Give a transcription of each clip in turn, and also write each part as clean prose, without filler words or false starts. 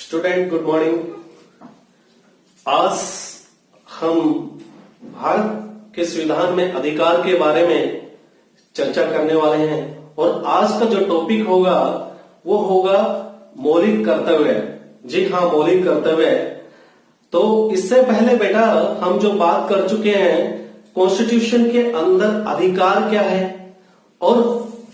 Student good morning. आज हम भारत के संविधान में अधिकार के बारे में चर्चा करने वाले हैं और आज का जो टॉपिक होगा वो होगा मौलिक कर्तव्य। जी हाँ, मौलिक कर्तव्य। तो इससे पहले बेटा हम जो बात कर चुके हैं कॉन्स्टिट्यूशन के अंदर अधिकार क्या है और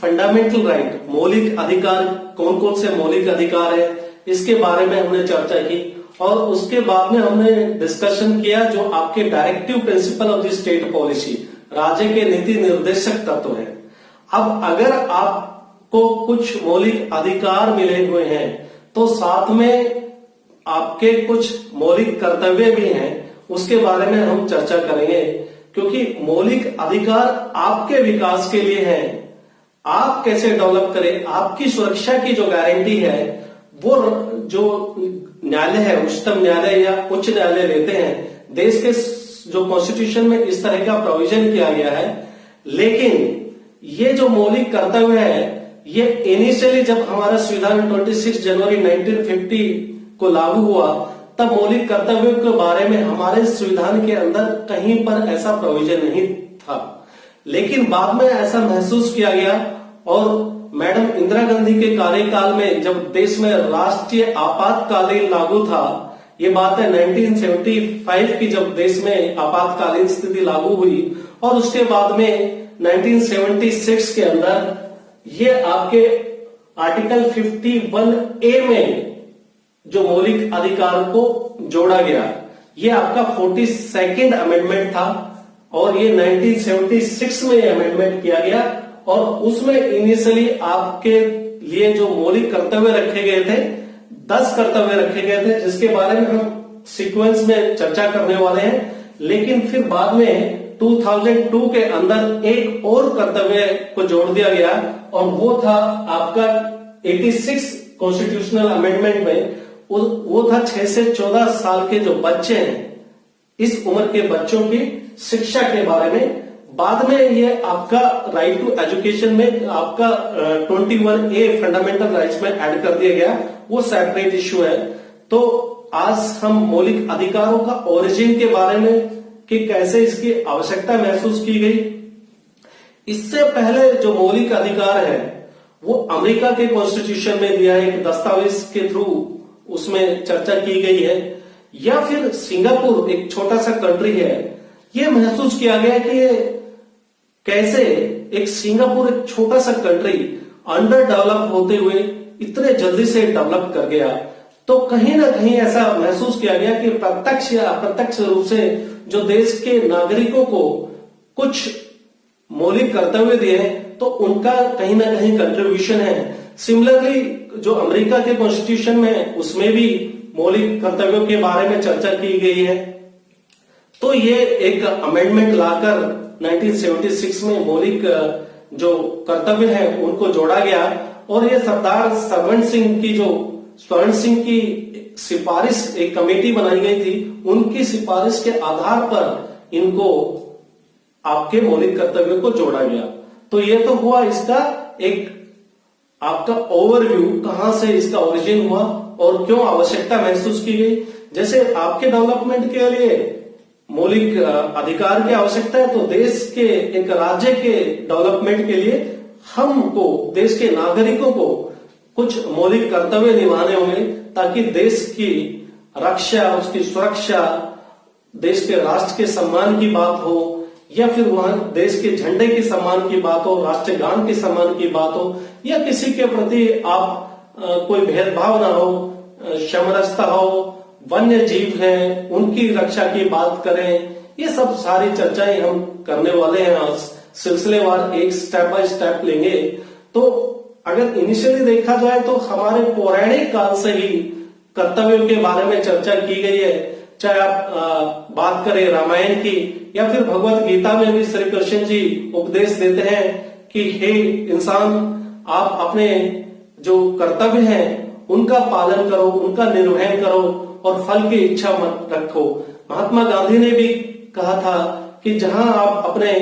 फंडामेंटल राइट, मौलिक अधिकार कौन कौन से मौलिक अधिकार है, इसके बारे में हमने चर्चा की और उसके बाद में हमने डिस्कशन किया जो आपके directive principle of the state policy, राज्य के नीति निर्देशक तत्व है। अब अगर आपको कुछ मौलिक अधिकार मिले हुए हैं तो साथ में आपके कुछ मौलिक कर्तव्य भी हैं, उसके बारे में हम चर्चा करेंगे क्योंकि मौलिक अधिकार आपके विकास के लिए है। आप कैसे डेवलप करें, आपकी सुरक्षा की जो गारंटी है वो जो न्यायालय है, उच्चतम न्यायालय या उच्च न्यायालय लेते हैं। देश के जो कॉन्स्टिट्यूशन में इस तरह का प्रोविजन किया गया है, लेकिन ये जो मौलिक कर्तव्य है ये इनिशियली जब हमारा संविधान 26 जनवरी 1950 को लागू हुआ तब मौलिक कर्तव्यों के बारे में हमारे संविधान के अंदर कहीं पर ऐसा प्रोविजन नहीं था, लेकिन बाद में ऐसा महसूस किया गया और मैडम इंदिरा गांधी के कार्यकाल में जब देश में राष्ट्रीय आपातकालीन लागू था, ये बात है 1975 की, जब देश में आपातकालीन स्थिति लागू हुई और उसके बाद में 1976 के अंदर ये आपके आर्टिकल 51A में जो मौलिक अधिकार को जोड़ा गया, ये आपका 42nd अमेंडमेंट था और ये 1976 में अमेंडमेंट किया गया और उसमें इनिशियली आपके लिए जो मौलिक कर्तव्य रखे गए थे 10 कर्तव्य रखे गए थे जिसके बारे में हम सीक्वेंस में चर्चा करने वाले हैं। लेकिन फिर बाद में 2002 के अंदर एक और कर्तव्य को जोड़ दिया गया और वो था आपका 86 कॉन्स्टिट्यूशनल अमेंडमेंट में, वो था 6 से 14 साल के जो बच्चे हैं, इस उम्र के बच्चों की शिक्षा के बारे में। बाद में ये आपका राइट टू एजुकेशन में आपका 21A फंडामेंटल राइट्स में ऐड कर दिया गया, वो सेपरेट इश्यू है। तो आज हम मौलिक अधिकारों का ओरिजिन के बारे में कि कैसे इसकी आवश्यकता महसूस की गई। इससे पहले जो मौलिक अधिकार है वो अमेरिका के कॉन्स्टिट्यूशन में दिया है, एक दस्तावेज के थ्रू उसमें चर्चा की गई है, या फिर सिंगापुर एक छोटा सा कंट्री है, ये महसूस किया गया कि कैसे एक सिंगापुर एक छोटा सा कंट्री अंडर डेवलप होते हुए इतने जल्दी से डेवलप कर गया। तो कहीं ना कहीं ऐसा महसूस किया गया कि प्रत्यक्ष या अप्रत्यक्ष रूप से जो देश के नागरिकों को कुछ मौलिक कर्तव्य दिए तो उनका कहीं ना कहीं कंट्रीब्यूशन है। सिमिलरली जो अमेरिका के कॉन्स्टिट्यूशन में उसमें भी मौलिक कर्तव्यों के बारे में चर्चा की गई है। तो ये एक अमेंडमेंट लाकर 1976 में मौलिक जो कर्तव्य है उनको जोड़ा गया और ये सरदार स्वर्ण सिंह की सिफारिश, एक कमेटी बनाई गई थी, उनकी सिफारिश के आधार पर इनको आपके मौलिक कर्तव्य को जोड़ा गया। तो ये तो हुआ इसका एक आपका ओवरव्यू, कहां से इसका ओरिजिन हुआ और क्यों आवश्यकता महसूस की गई। जैसे आपके डेवलपमेंट के लिए मौलिक अधिकार की आवश्यकता है तो देश के एक राज्य के डेवलपमेंट के लिए हमको, देश के नागरिकों को कुछ मौलिक कर्तव्य निभाने होंगे ताकि देश की रक्षा, उसकी सुरक्षा, देश के राष्ट्र के सम्मान की बात हो या फिर वहां देश के झंडे के सम्मान की बात हो, राष्ट्रगान के सम्मान की बात हो, या किसी के प्रति आप कोई भेदभाव ना हो, समरसता हो, वन्य जीव हैं उनकी रक्षा की बात करें। ये सब सारी चर्चाएं हम करने वाले हैं आज, सिलसिलेवार एक स्टेप बाय स्टेप लेंगे। तो अगर इनिशियली देखा जाए तो हमारे पौराणिक काल से ही कर्तव्यों के बारे में चर्चा की गई है, चाहे आप बात करें रामायण की या फिर भगवत गीता में भी श्री कृष्ण जी उपदेश देते हैं कि हे इंसान, आप अपने जो कर्तव्य हैं उनका पालन करो, उनका निर्वहन करो और फल की इच्छा मत रखो। महात्मा गांधी ने भी कहा था कि जहां आप अपने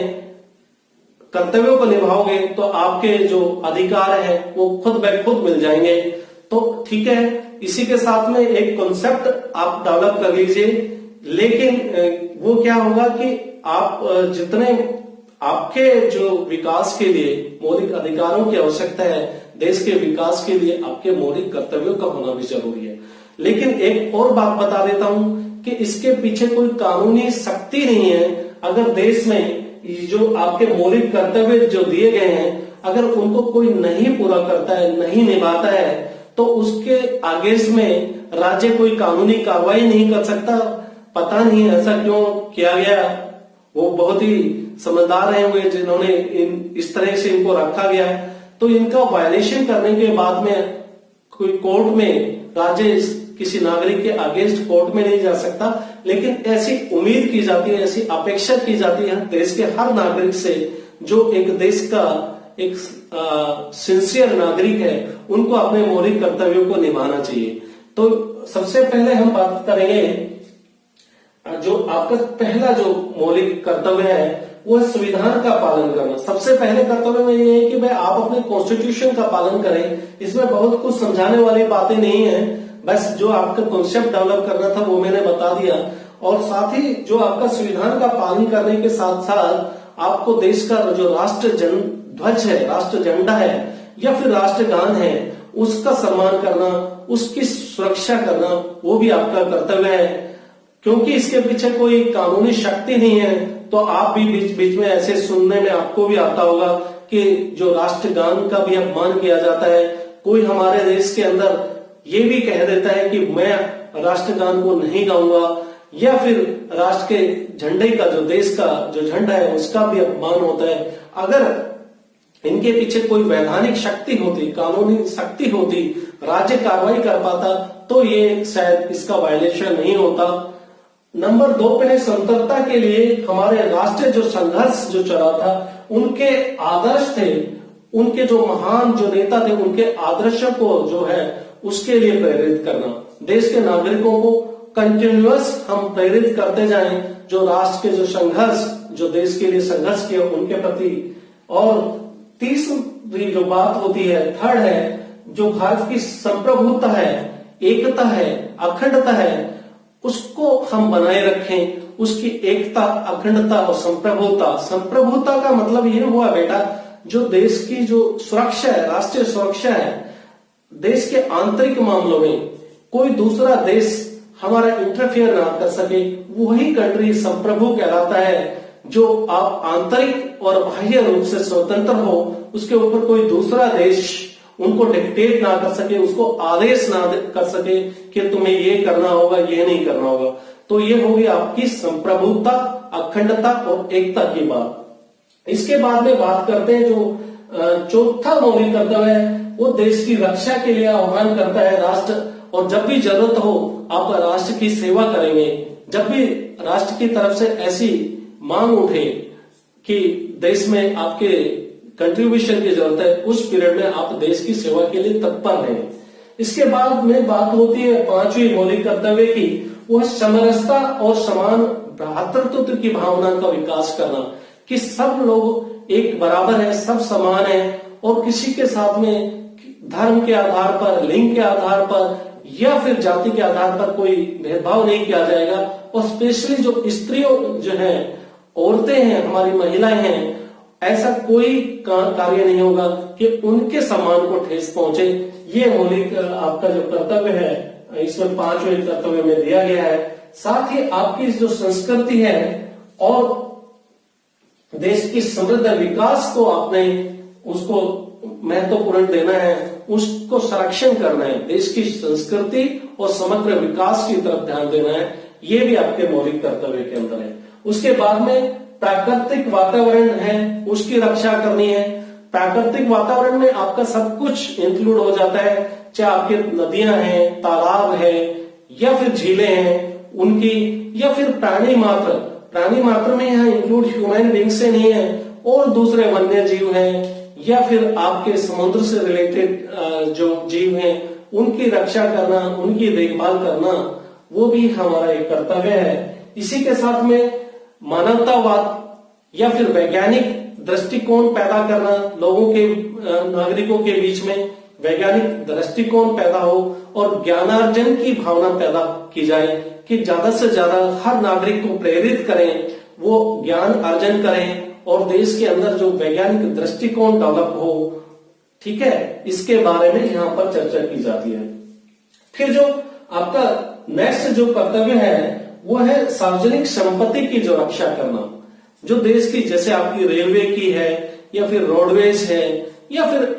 कर्तव्यों को निभाओगे तो आपके जो अधिकार है वो खुद ब खुद मिल जाएंगे। तो ठीक है, इसी के साथ में एक कॉन्सेप्ट आप डेवलप कर लीजिए, लेकिन वो क्या होगा कि आप जितने आपके जो विकास के लिए मौलिक अधिकारों की आवश्यकता है, देश के विकास के लिए आपके मौलिक कर्तव्यों का होना भी जरूरी है। लेकिन एक और बात बता देता हूं कि इसके पीछे कोई कानूनी सख्ती नहीं है। अगर देश में जो आपके मौलिक कर्तव्य जो दिए गए हैं, अगर उनको कोई नहीं पूरा करता है, नहीं निभाता है, तो उसके अगेंस्ट में राज्य कोई कानूनी कार्रवाई नहीं कर सकता। पता नहीं ऐसा क्यों किया गया, वो बहुत ही समझदार रहे होंगे जिन्होंने इस तरह से इनको रखा गया है। तो इनका वायलेशन करने के बाद में कोई कोर्ट में राज्य किसी नागरिक के अगेंस्ट कोर्ट में नहीं जा सकता, लेकिन ऐसी उम्मीद की जाती है, ऐसी अपेक्षा की जाती है देश के हर नागरिक से, जो एक देश का एक सिंसियर नागरिक है, उनको अपने मौलिक कर्तव्यों को निभाना चाहिए। तो सबसे पहले हम बात करेंगे, जो आपका पहला जो मौलिक कर्तव्य है वो है संविधान का पालन करना। सबसे पहले कर्तव्य में ये है कि भाई आप अपने कॉन्स्टिट्यूशन का पालन करें। इसमें बहुत कुछ समझाने वाली बातें नहीं है, बस जो आपका कॉन्सेप्ट डेवलप करना था वो मैंने बता दिया। और साथ ही जो आपका संविधान का पालन करने के साथ साथ आपको देश का जो राष्ट्र ध्वज है, राष्ट्र झंडा है या फिर राष्ट्रगान है, उसका सम्मान करना, उसकी सुरक्षा करना, वो भी आपका कर्तव्य है। क्योंकि इसके पीछे कोई कानूनी शक्ति नहीं है, तो आप भी बीच बीच में ऐसे सुनने में आपको भी आता होगा कि जो राष्ट्रगान का भी अपमान किया जाता है। कोई हमारे देश के अंदर ये भी कह देता है कि मैं राष्ट्रगान को नहीं गाऊंगा, या फिर राष्ट्र के झंडे का, जो देश का जो झंडा है, उसका भी अपमान होता है। अगर इनके पीछे कोई वैधानिक शक्ति होती, कानूनी शक्ति होती, राज्य कार्रवाई कर पाता, तो ये शायद इसका वायलेशन नहीं होता। नंबर 2 पे है स्वतंत्रता के लिए हमारे राष्ट्रीय जो संघर्ष जो चला था, उनके आदर्श थे, उनके जो महान जो नेता थे, उनके आदर्शों को जो है उसके लिए प्रेरित करना। देश के नागरिकों को कंटिन्यूअस हम प्रेरित करते जाएं, जो राष्ट्र के जो संघर्ष, जो देश के लिए संघर्ष किया उनके प्रति। और तीसरी जो बात होती है, थर्ड है, जो भारत की संप्रभुता है, एकता है, अखंडता है, उसको हम बनाए रखें। उसकी एकता, अखंडता और संप्रभुता। संप्रभुता का मतलब ये हुआ बेटा, जो देश की जो सुरक्षा है, राष्ट्रीय सुरक्षा है, देश के आंतरिक मामलों में कोई दूसरा देश हमारा इंटरफेयर ना कर सके, वही कंट्री संप्रभु कहलाता है। जो आप आंतरिक और बाह्य रूप से स्वतंत्र हो, उसके ऊपर कोई दूसरा देश उनको डिक्टेट ना कर सके, उसको आदेश ना कर सके कि तुम्हें ये करना होगा, ये नहीं करना होगा। तो ये होगी आपकी संप्रभुता, अखंडता और एकता की बात। इसके बाद में बात करते हैं जो चौथा मौलिक कर्तव्य है, वो देश की रक्षा के लिए आह्वान करता है राष्ट्र। और जब भी जरूरत हो आप राष्ट्र की सेवा करेंगे। जब भी राष्ट्र की तरफ से ऐसी मांग उठे कि देश में आपके कंट्रीब्यूशन की जरूरत है, उस पीरियड में आप देश की सेवा के लिए तत्पर रहें। इसके बाद में बात होती है 5वीं मौलिक कर्तव्य की, वो है समरसता और समान भ्रातृत्व की भावना का विकास करना, कि सब लोग एक बराबर है, सब समान है, और किसी के साथ में धर्म के आधार पर, लिंग के आधार पर या फिर जाति के आधार पर कोई भेदभाव नहीं किया जाएगा। और स्पेशली जो स्त्रियों जो है, औरतें हैं, हमारी महिलाएं हैं, ऐसा कोई कार्य नहीं होगा कि उनके सम्मान को ठेस पहुंचे। ये मौलिक आपका जो कर्तव्य है, इसमें 5वें कर्तव्य में दिया गया है। साथ ही आपकी जो संस्कृति है और देश की समृद्ध विकास को आपने उसको महत्वपूर्ण देना है, उसको संरक्षण करना है, देश की संस्कृति और समग्र विकास की तरफ ध्यान देना है। ये भी आपके मौलिक कर्तव्य के अंदर है। उसके बाद में प्राकृतिक वातावरण है, उसकी रक्षा करनी है। प्राकृतिक वातावरण में आपका सब कुछ इंक्लूड हो जाता है, चाहे आपकी नदियां हैं, तालाब है, या फिर झीलें हैं उनकी, या फिर प्राणी मात्र। प्राणी मात्र में यहाँ इंक्लूड ह्यूमन बीइंग से नहीं है, और दूसरे वन्य जीव हैं, या फिर आपके समुद्र से रिलेटेड जो जीव हैं, उनकी रक्षा करना, उनकी देखभाल करना, वो भी हमारा एक कर्तव्य है। इसी के साथ में मानवतावाद या फिर वैज्ञानिक दृष्टिकोण पैदा करना लोगों के, नागरिकों के बीच में, वैज्ञानिक दृष्टिकोण पैदा हो और ज्ञानार्जन की भावना पैदा की जाए कि ज्यादा से ज्यादा हर नागरिक को प्रेरित करें, वो ज्ञान अर्जन करें और देश के अंदर जो वैज्ञानिक दृष्टिकोण डेवलप हो, ठीक है, इसके बारे में यहाँ पर चर्चा की जाती है। फिर जो आपका नेक्स्ट जो कर्तव्य है वो है सार्वजनिक संपत्ति की जो रक्षा करना, जो देश की, जैसे आपकी रेलवे की है या फिर रोडवेज है या फिर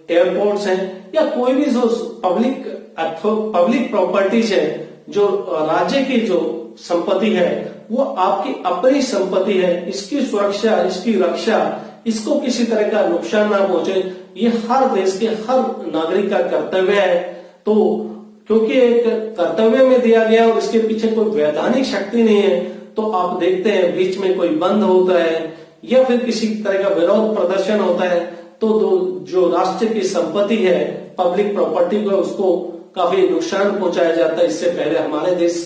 एयरपोर्ट्स हैं या कोई भी जो पब्लिक प्रॉपर्टीज है, जो राज्य की जो संपत्ति है वो आपकी अपनी संपत्ति है, इसकी सुरक्षा, इसकी रक्षा, इसको किसी तरह का नुकसान ना पहुंचे, ये हर देश के हर नागरिक का कर्तव्य है। तो क्योंकि एक कर्तव्य में दिया गया और इसके पीछे कोई वैधानिक शक्ति नहीं है, तो आप देखते हैं बीच में कोई बंद होता है या फिर किसी तरह का विरोध प्रदर्शन होता है तो जो राष्ट्र की संपत्ति है, पब्लिक प्रॉपर्टी को, उसको काफी नुकसान पहुंचाया जाता है। इससे पहले हमारे देश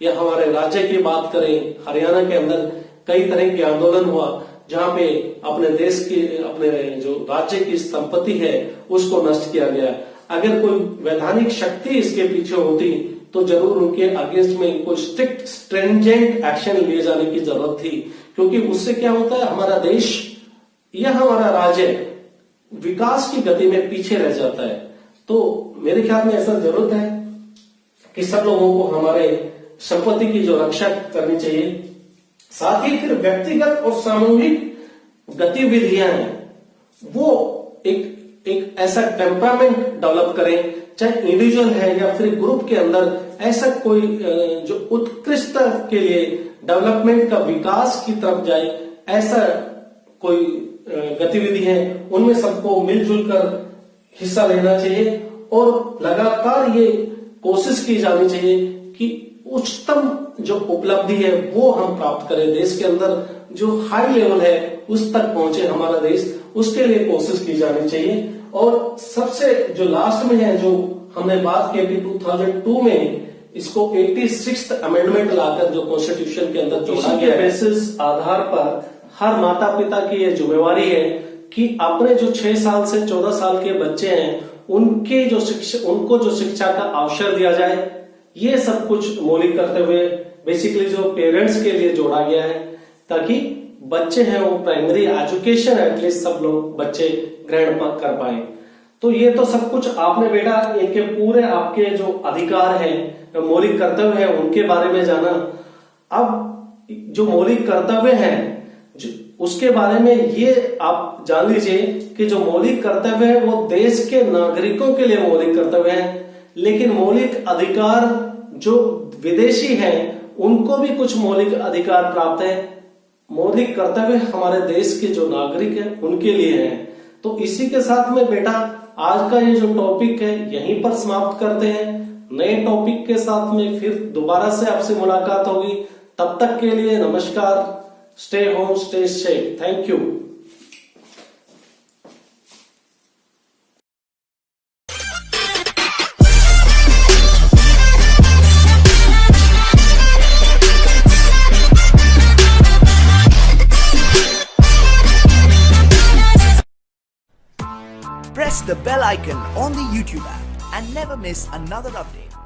या हमारे राज्य की बात करें, हरियाणा के अंदर कई तरह के आंदोलन हुआ जहां पे अपने देश की, अपने जो राज्य की संपत्ति है उसको नष्ट किया गया। अगर कोई वैधानिक शक्ति इसके पीछे होती तो जरूर उनके अगेंस्ट में कोई स्ट्रिक्ट स्ट्रिंजेंट एक्शन लिए जाने की जरूरत थी, क्योंकि उससे क्या होता है, हमारा देश या हमारा राज्य विकास की गति में पीछे रह जाता है। तो मेरे ख्याल में ऐसा जरूरत है कि सब लोगों को हमारे संपत्ति की जो रक्षा करनी चाहिए। साथ ही फिर व्यक्तिगत और सामूहिक गतिविधियां हैं वो एक ऐसा टेम्परामेंट डेवलप करें, चाहे इंडिविजुअल है या फिर ग्रुप के अंदर, ऐसा कोई जो उत्कृष्टता के लिए डेवलपमेंट का विकास की तरफ जाए, ऐसा कोई गतिविधि है, उनमें सबको मिलजुल कर हिस्सा लेना चाहिए और लगातार ये कोशिश की जानी चाहिए कि उच्चतम जो उपलब्धि है वो हम प्राप्त करें, देश के अंदर जो हाई लेवल है उस तक पहुंचे हमारा देश, उसके लिए कोशिश की जानी चाहिए। और सबसे जो लास्ट में है, जो हमने बात की कि 2002 में इसको 86th अमेंडमेंट लाकर जो कॉन्स्टिट्यूशन के अंदर जोड़ा गया, बेसिस आधार पर हर माता पिता की ये जिम्मेवारी है कि अपने जो 6 साल से 14 साल के बच्चे हैं उनको जो शिक्षा का अवसर दिया जाए। ये सब कुछ मौलिक करते हुए बेसिकली जो पेरेंट्स के लिए जोड़ा गया है, ताकि बच्चे हैं वो प्राइमरी एजुकेशन एटलीस्ट सब लोग बच्चे ग्रहण कर पाए। तो ये तो सब कुछ आपने बेटा इनके पूरे आपके जो अधिकार हैं, मौलिक कर्तव्य है, उनके बारे में जाना। अब जो मौलिक कर्तव्य है उसके बारे में ये आप जान लीजिए कि जो मौलिक कर्तव्य है वो देश के नागरिकों के लिए मौलिक कर्तव्य है, लेकिन मौलिक अधिकार जो विदेशी हैं उनको भी कुछ मौलिक अधिकार प्राप्त है। मौलिक कर्तव्य हमारे देश के जो नागरिक हैं उनके लिए है। तो इसी के साथ में बेटा आज का ये जो टॉपिक है यहीं पर समाप्त करते हैं। नए टॉपिक के साथ में फिर दोबारा से आपसे मुलाकात होगी। तब तक के लिए नमस्कार। Stay home, stay safe. Thank you. Press the bell icon on the YouTube app and never miss another update.